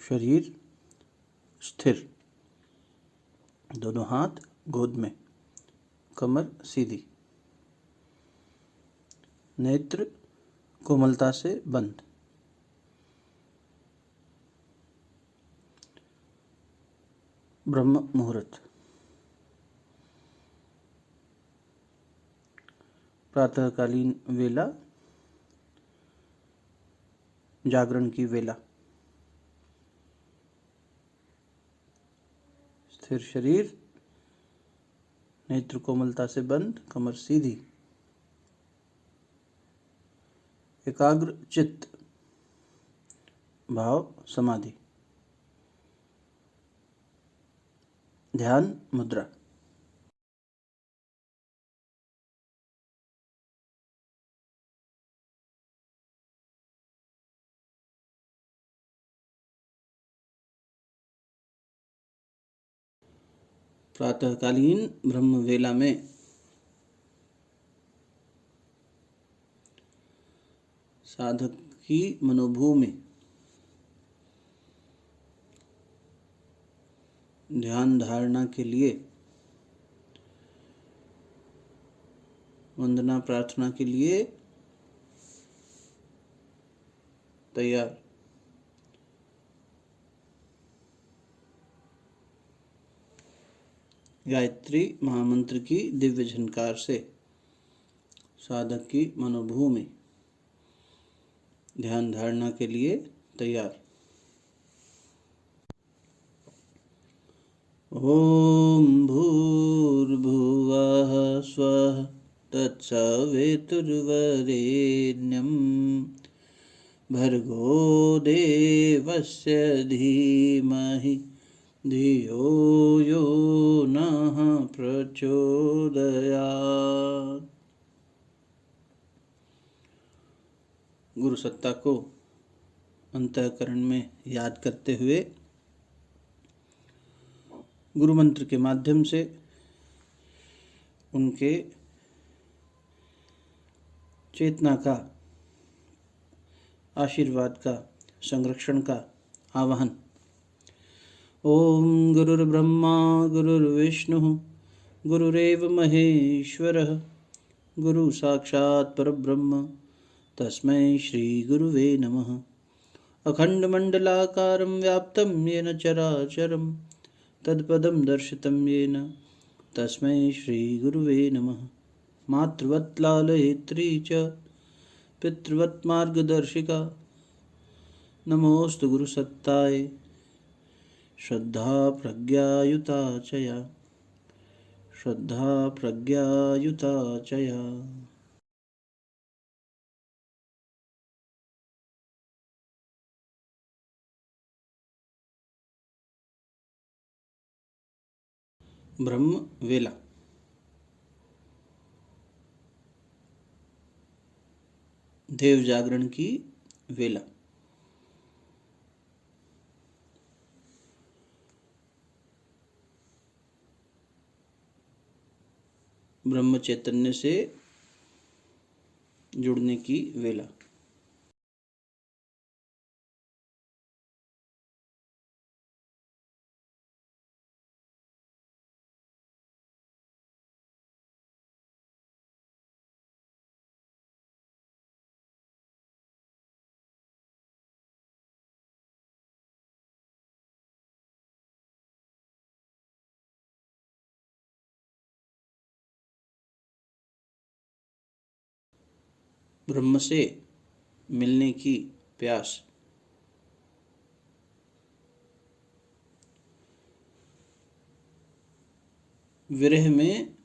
शरीर स्थिर, दोनों हाथ गोद में, कमर सीधी, नेत्र कोमलता से बंद, ब्रह्म मुहूर्त। प्रातःकालीन वेला, जागरण की वेला। स्थिर शरीर, नेत्र कोमलता से बंद, कमर सीधी, एकाग्र चित्त, भाव समाधि, ध्यान मुद्रा। प्रातःकालीन ब्रह्म वेला में साधक की मनोभूमि ध्यान धारणा के लिए, वंदना प्रार्थना के लिए तैयार। गायत्री महामंत्र की दिव्य झनकार से साधक की मनोभूमि ध्यान धारणा के लिए तैयार। ओम भूर्भुवः स्वः तत्सवितुर्वरेण्यं भर्गो देवस्य धीमहि धियो यो नः प्रचोदयात्। गुरु सत्ता को अंतःकरण में याद करते हुए गुरु मंत्र के माध्यम से उनके चेतना का, आशीर्वाद का, संरक्षण का आवाहन। ओम गुरुर्ब्रह्मा गुरुर्विष्णु गुरुरेव महेश्वरः गुरु साक्षात् परब्रह्म तस्मै श्री गुरुवे नमः। अखंडमंडलाकारं व्याप्तं येन चराचरं तत्पदं दर्शितं येन तस्मै श्री गुरुवे नमः। मातृवत् लालयित्री च पितृवत् मार्गदर्शिका नमोस्तु गुरुसत्ताय श्रद्धा प्रज्ञायुता च या, श्रद्धा प्रज्ञायुता च या। ब्रह्म वेला। देव जागरण की वेला। ब्रह्म चैतन्य से जुड़ने की वेला। ब्रह्म से मिलने की प्यास। विरह में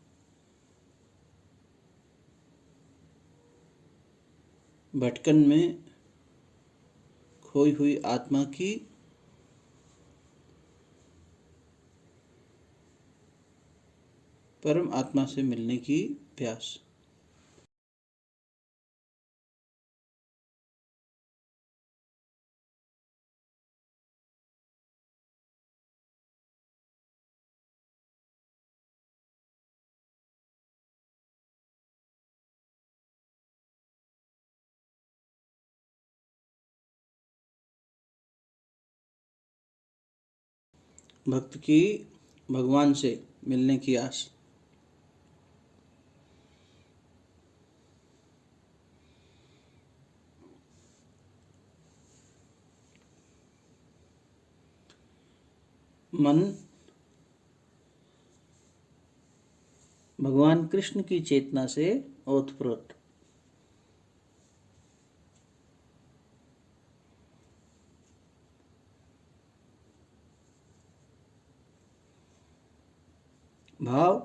भटकन में खोई हुई आत्मा की परम आत्मा से मिलने की प्यास। भक्त की भगवान से मिलने की आस। मन भगवान कृष्ण की चेतना से ओतप्रोत। भाव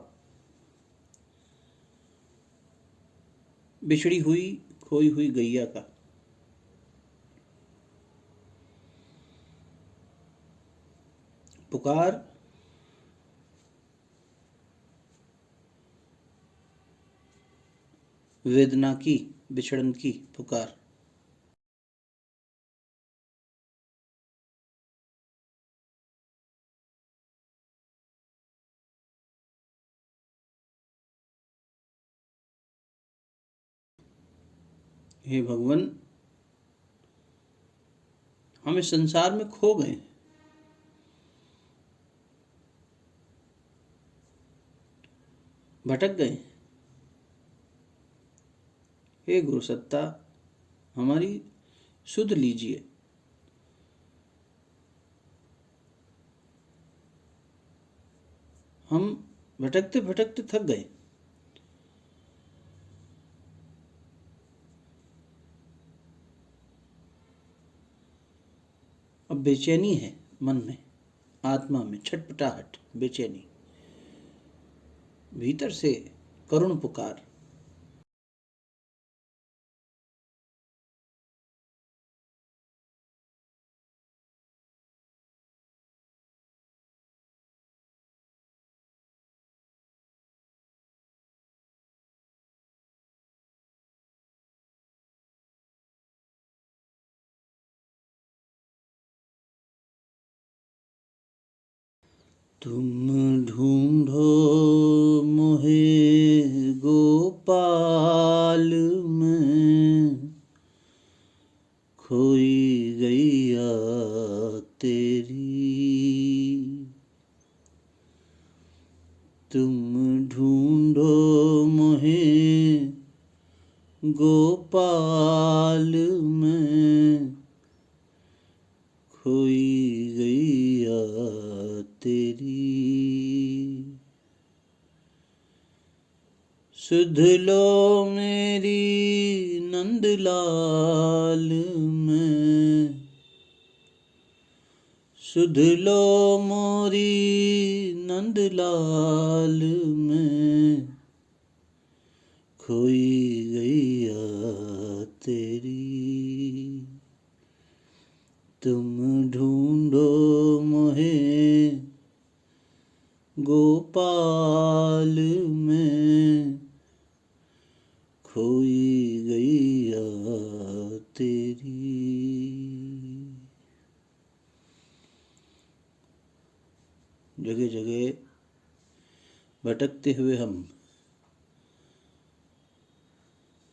बिछड़ी हुई खोई हुई गैया का। पुकार वेदना की, बिछड़न की पुकार। हे भगवान, हम इस संसार में खो गए, भटक गए। हे गुरु सत्ता, हमारी सुध लीजिए। हम भटकते भटकते थक गए। अब बेचैनी है मन में, आत्मा में छटपटाहट, बेचैनी, भीतर से करुण पुकार। तुम ढूंढो मोहे गोपाल में, खोई गैया तेरी। तुम ढूंढो मोहे गोपाल में, खोई गैया तेरी। सुध लो मेरी नंदलाल में, सुध लो मोरी नंदलाल में, खोई गैया तेरी। तुम ढूंढो मोहे गोपाल में, खोई गैया तेरी। जगह जगह भटकते हुए हम,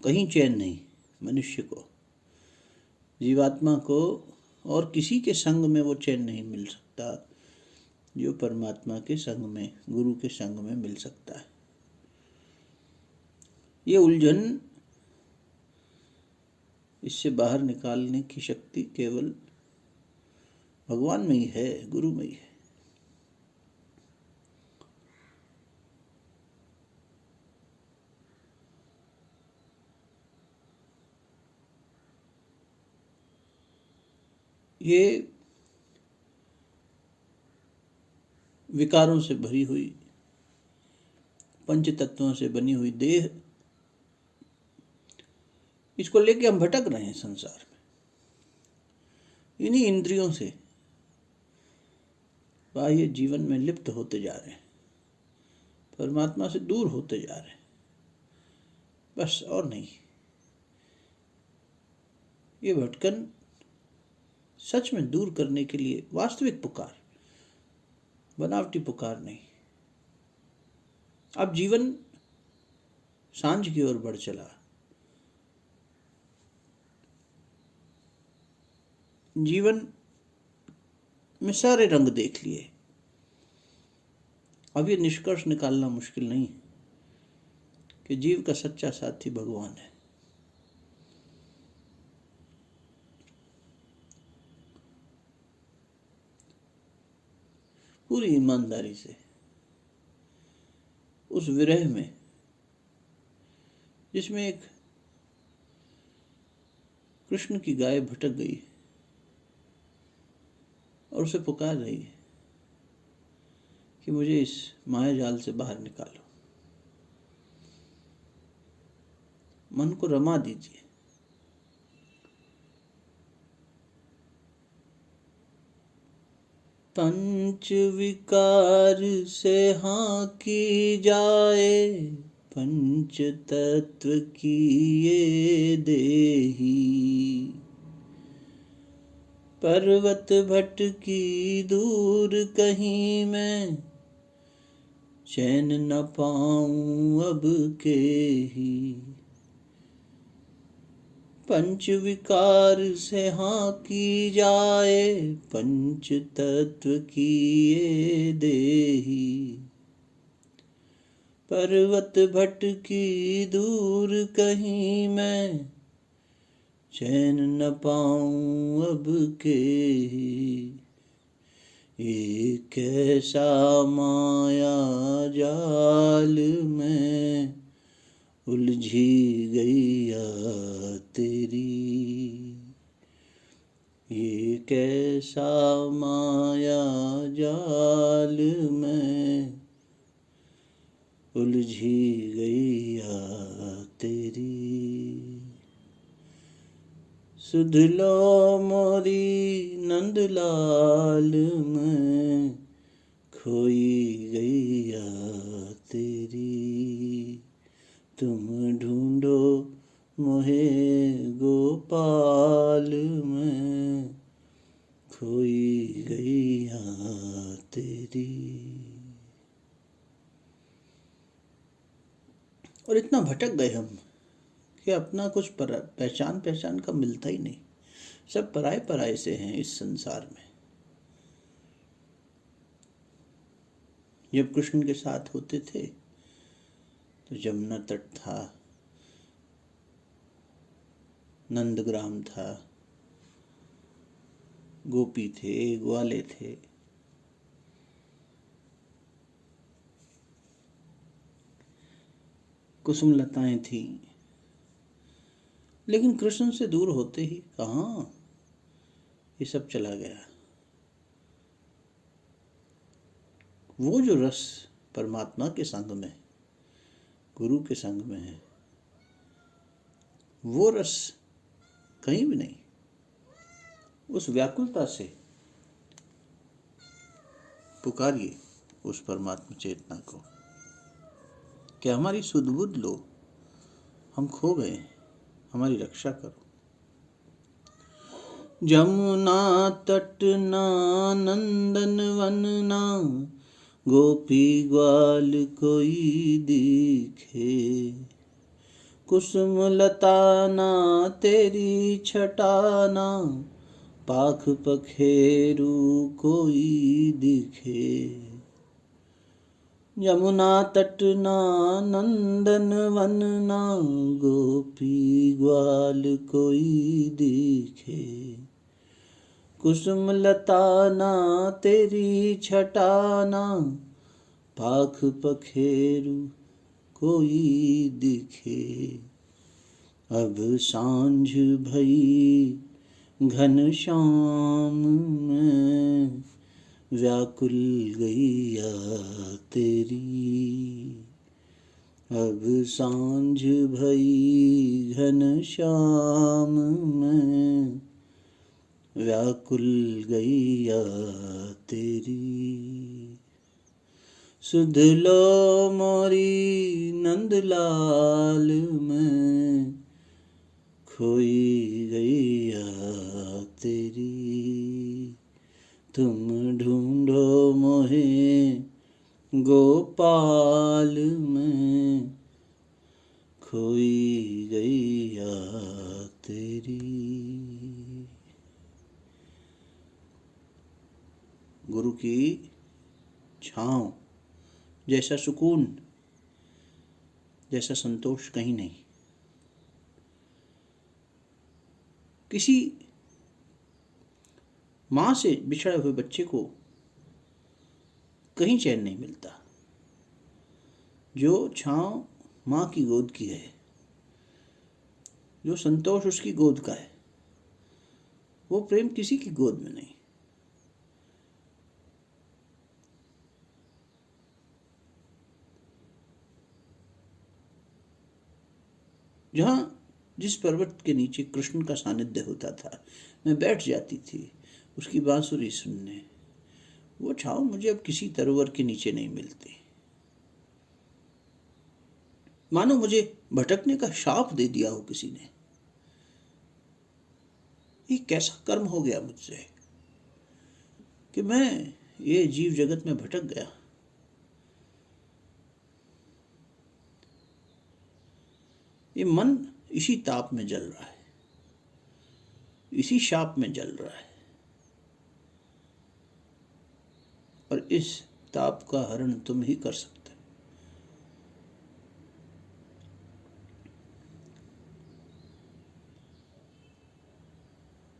कहीं चैन नहीं। मनुष्य को, जीवात्मा को और किसी के संग में वो चैन नहीं मिल सकता जो परमात्मा के संग में, गुरु के संग में मिल सकता है। ये उलझन, इससे बाहर निकालने की शक्ति केवल भगवान में ही है, गुरु में ही है। ये विकारों से भरी हुई, पंच तत्वों से बनी हुई देह, इसको लेके हम भटक रहे हैं संसार में। इन्हीं इंद्रियों से बाह्य जीवन में लिप्त होते जा रहे हैं, परमात्मा से दूर होते जा रहे हैं, बस और नहीं। ये भटकन सच में दूर करने के लिए वास्तविक पुकार, बनावटी पुकार नहीं। अब जीवन सांझ की ओर बढ़ चला। जीवन में सारे रंग देख लिए, अब ये निष्कर्ष निकालना मुश्किल नहीं कि जीव का सच्चा साथी भगवान है। पूरी ईमानदारी से उस विरह में, जिसमें एक कृष्ण की गाय भटक गई और उसे पुकार रही है कि मुझे इस माया जाल से बाहर निकालो, मन को रमा दीजिए। पंच विकार से हाँ की जाए, पंच तत्व की ये देही, पर्वत भटकी दूर कहीं मैं, चैन न पाऊं अब के ही। पंच विकार से हाँ की जाए, पंच तत्व की ये देही, पर्वत भटकी दूर कहीं मैं, चैन न पाऊं अब के ही। एक ऐसा माया जाल में उलझी गैया तेरी, ये कैसा माया जाल में उलझी गैया तेरी। सुध लो मोरी नंदलाल में खोई गैया तेरी, तुम ढूंढो मोहे गोपाल में खोई गैया तेरी। और इतना भटक गए हम कि अपना कुछ पहचान का मिलता ही नहीं। सब पराए पराए से हैं इस संसार में। जब कृष्ण के साथ होते थे तो जमुना तट था, नंदग्राम था, गोपी थे, ग्वाले थे। कुसुम लताएं थी। लेकिन कृष्ण से दूर होते ही कहाँ ये सब चला गया। वो जो रस परमात्मा के संग में, गुरु के संग में है, वो रस कहीं भी नहीं। उस व्याकुलता से पुकारिए उस परमात्मा चेतना को कि हमारी सुध बुध लो, हम खो गए, हमारी रक्षा करो। जमुना तट ना नंदन वन ना, गोपी ग्वाल कोई दिखे, कुसुम लता ना तेरी छटाना, पाख पखेरु कोई दिखे। यमुना तट ना नंदन वन ना, गोपी ग्वाल कोई दिखे, कुसुम लता ना तेरी छटाना, पाख पखेरु कोई दिखे। अब सांझ भई घन श्याम में, व्याकुल गैया तेरी। अब सांझ भई घन श्याम में, व्याकुल गैया तेरी। सुध लो मोरी नंदलाल में, खोई गैया तेरी, तुम ढूंढो मोहे गोपाल में, खोई गैया तेरी। गुरु की छाँव जैसा सुकून, जैसा संतोष कहीं नहीं। किसी माँ से बिछड़े हुए बच्चे को कहीं चैन नहीं मिलता। जो छाँव माँ की गोद की है, जो संतोष उसकी गोद का है, वो प्रेम किसी की गोद में नहीं। जहाँ जिस पर्वत के नीचे कृष्ण का सानिध्य होता था, मैं बैठ जाती थी उसकी बांसुरी सुनने। वो छाँव मुझे अब किसी तरोवर के नीचे नहीं मिलती। मानो मुझे भटकने का शाप दे दिया हो किसी ने। ये कैसा कर्म हो गया मुझसे कि मैं ये जीव जगत में भटक गया। ये मन इसी ताप में जल रहा है, इसी शाप में जल रहा है, और इस ताप का हरण तुम ही कर सकते।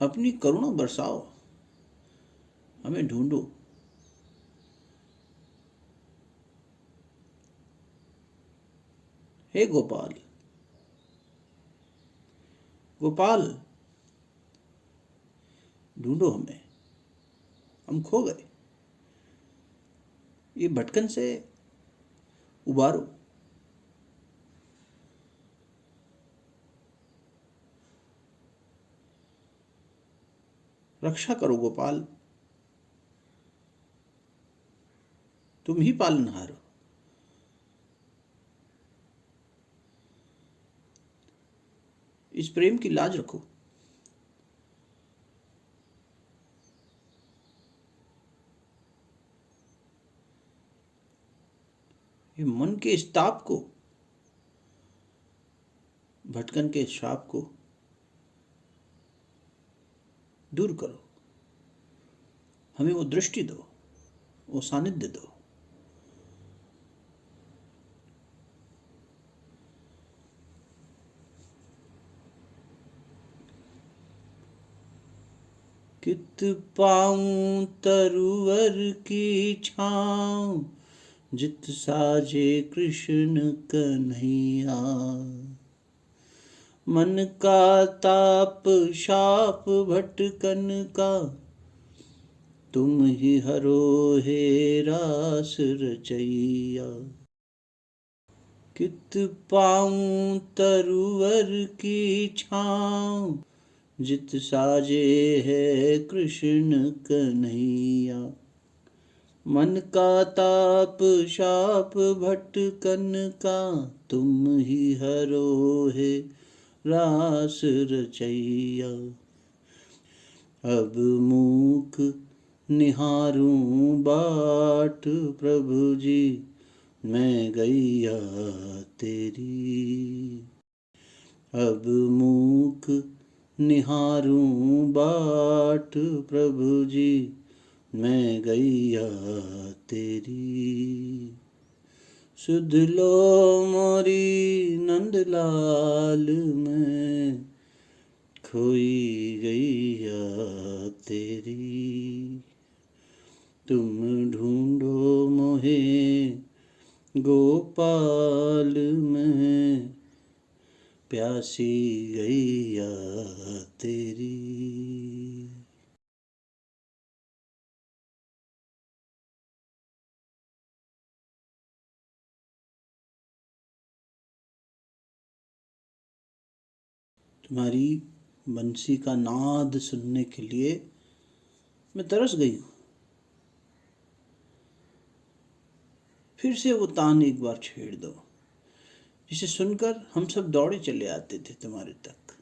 अपनी करुणा बरसाओ, हमें ढूंढो। हे गोपाल, गोपाल ढूंढो हमें, हम खो गए। ये भटकन से उबारो। रक्षा करो गोपाल, तुम ही पालनहार हो। इस प्रेम की लाज रखो। ये मन के इस ताप को, भटकन के श्राप को दूर करो। हमें वो दृष्टि दो, वो सानिध्य दो। कित पाऊं तरुवर की छाँव, जित साजे कृष्ण कन्हैया। मन का ताप शाप भटकन का, तुम ही हरो हे रास रचैया। कित पाऊं तरुवर की छाँव, जित साजे है कृष्ण कन्हैया। मन का ताप शाप भटकन का, तुम ही हरो हे रास रचैया। अब मूक निहारूं बाट प्रभु जी, मैं गैया तेरी। अब मूक निहारूं बाट प्रभु जी, मैं गैया तेरी। सुध लो मोरी नंदलाल, मैं खोई गैया तेरी। तुम ढूंढो मोहे गोपाल, मैं प्यासी गैया तेरी। तुम्हारी बंसी का नाद सुनने के लिए मैं तरस गई हूँ। फिर से वो तान एक बार छेड़ दो, जिसे सुनकर हम सब दौड़े चले आते थे तुम्हारे तक।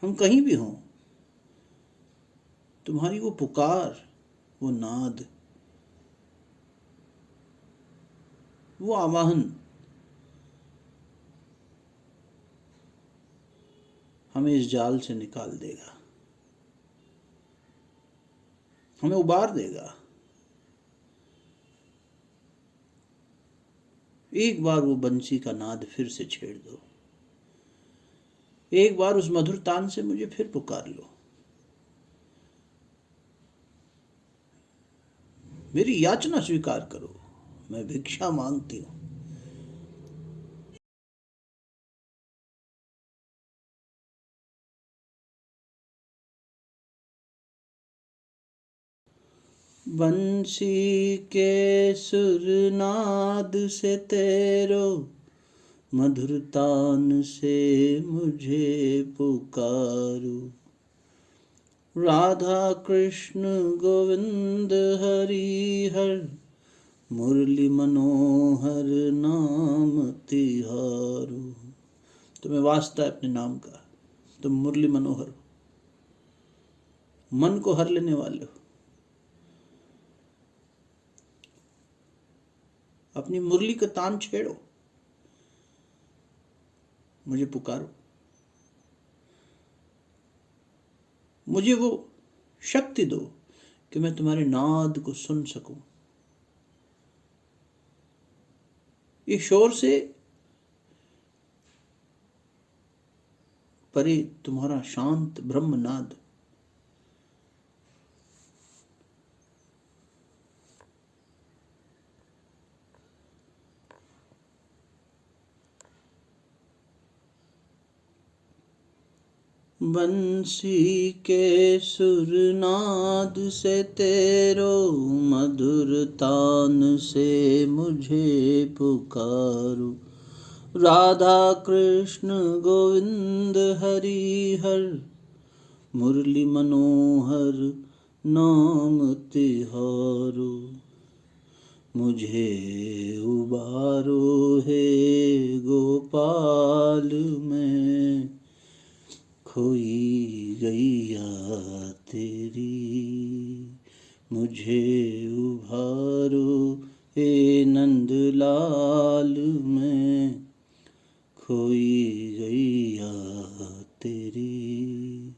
हम कहीं भी हों, तुम्हारी वो पुकार, वो नाद, वो आवाहन हमें इस जाल से निकाल देगा, हमें उबार देगा। एक बार वो बंसी का नाद फिर से छेड़ दो, एक बार उस मधुर तान से मुझे फिर पुकार लो। मेरी याचना स्वीकार करो, मैं भिक्षा मांगती हूं। बंसी के सुरनाद से तेरो, मधुर तान से मुझे पुकारो। राधा कृष्ण गोविंद हरि हर, मुरली मनोहर नाम तिहारो। तुम्हें वास्ता है अपने नाम का, तुम मुरली मनोहर हो, मन को हर लेने वाले हो। अपनी मुरली का तान छेड़ो, मुझे पुकारो। मुझे वो शक्ति दो कि मैं तुम्हारे नाद को सुन सकूं। ये शोर से परे तुम्हारा शांत ब्रह्म नाद। बंसी के सुरनाद से तेरो, मधुर तान से मुझे पुकारो। राधा कृष्ण गोविंद हरि हर, मुरली मनोहर नाम तिहारो। मुझे उबारो हे गोपाल में, खोई गैया तेरी। मुझे उबारो हे नंदलाल में, खोई गैया तेरी।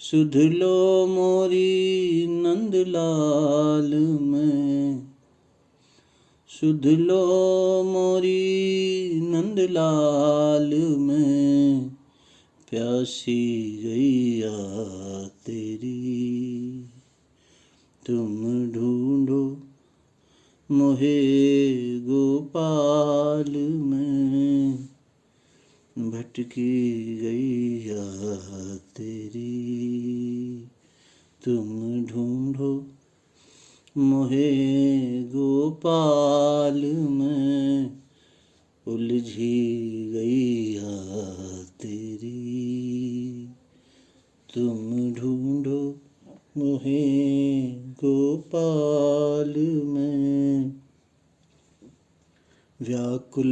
सुध लो मोरी नंदलाल में, सुध लो मोरी नंदलाल में, प्यासी गैया तेरी। तुम ढूंढो मोहे गोपाल में, भटकी गैया तेरी। तुम ढूंढो मोहे गोपाल में, उलझी गैया तेरी। तुम ढूंढो मोहे गोपाल में, व्याकुल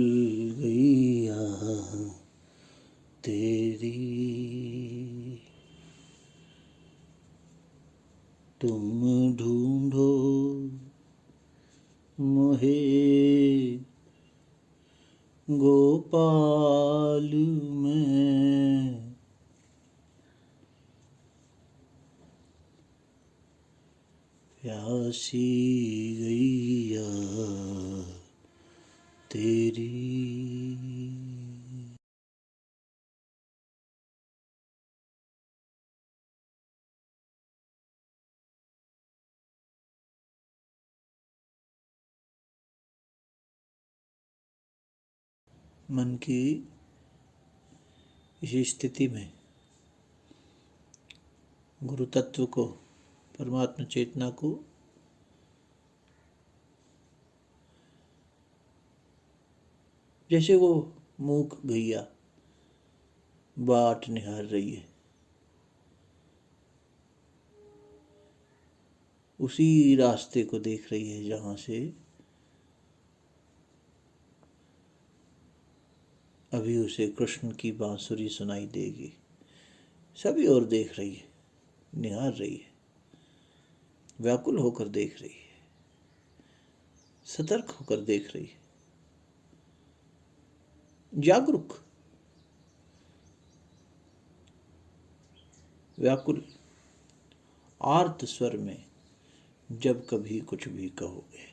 गैया तेरी। तुम ढूंढो मोहे गोपाल में, प्यासी गैया तेरी। मन की इसी स्थिति में गुरु तत्व को, परमात्मा चेतना को जैसे वो मूक गैया बाट निहार रही है, उसी रास्ते को देख रही है जहां से अभी उसे कृष्ण की बांसुरी सुनाई देगी। सभी ओर देख रही है, निहार रही है, व्याकुल होकर देख रही है, सतर्क होकर देख रही है, जागरूक, व्याकुल, आर्त स्वर में जब कभी कुछ भी कहोगे।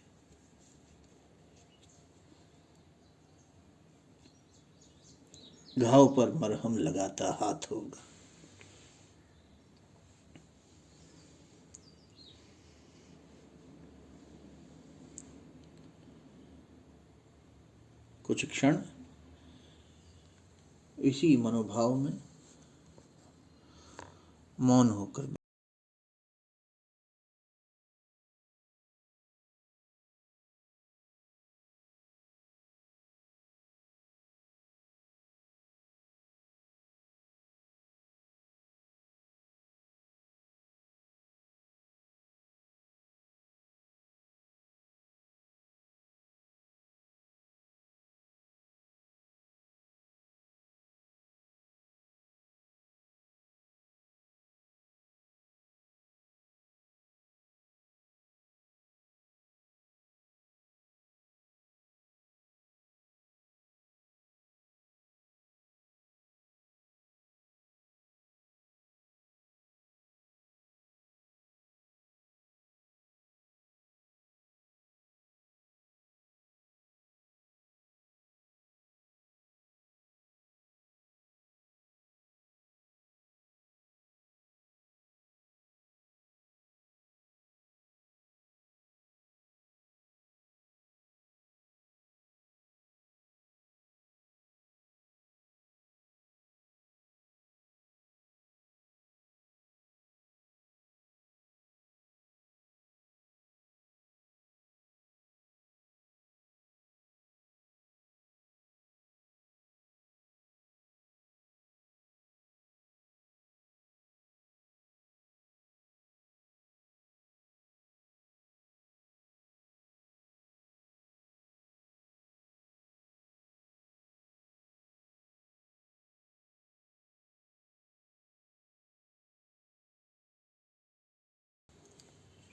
घाव पर मरहम लगाता हाथ होगा। कुछ क्षण इसी मनोभाव में मौन होकर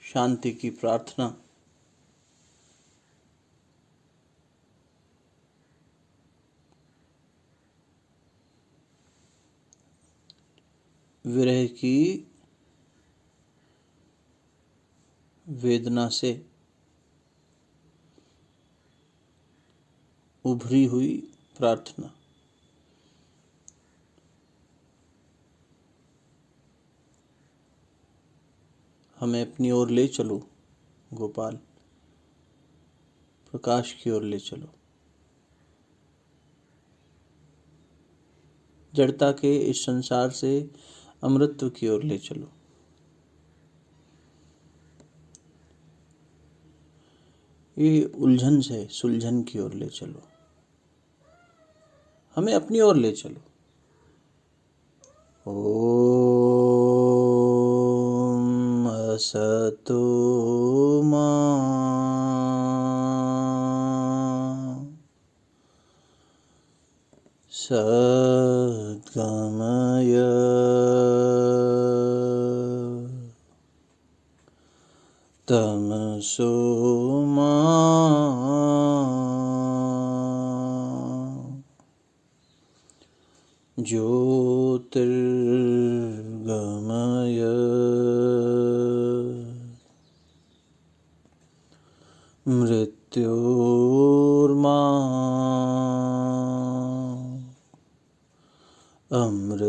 शांति की प्रार्थना। विरह की वेदना से उभरी हुई प्रार्थना। हमें अपनी ओर ले चलो गोपाल, प्रकाश की ओर ले चलो, जड़ता के इस संसार से अमृतत्व की ओर ले चलो। ये उलझन से सुलझन की ओर ले चलो, हमें अपनी ओर ले चलो। ओम असतो मा सद्गमय तमसो मा ज्योतिर्गमय मृत्योर्मा अमृतंगमय।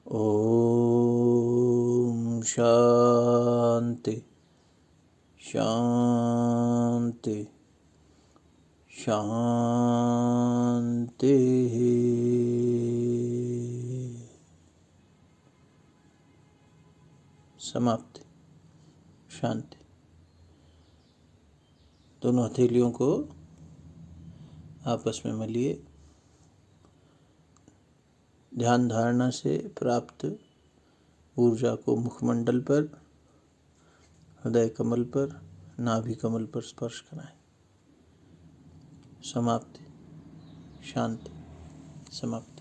ओम शांति शांति शांति। समाप्ति। शांति। दोनों हथेलियों को आपस में मलिए। ध्यान धारणा से प्राप्त ऊर्जा को मुखमंडल पर, हृदय कमल पर, नाभि कमल पर स्पर्श कराएं। समाप्ति। शांति। समाप्ति।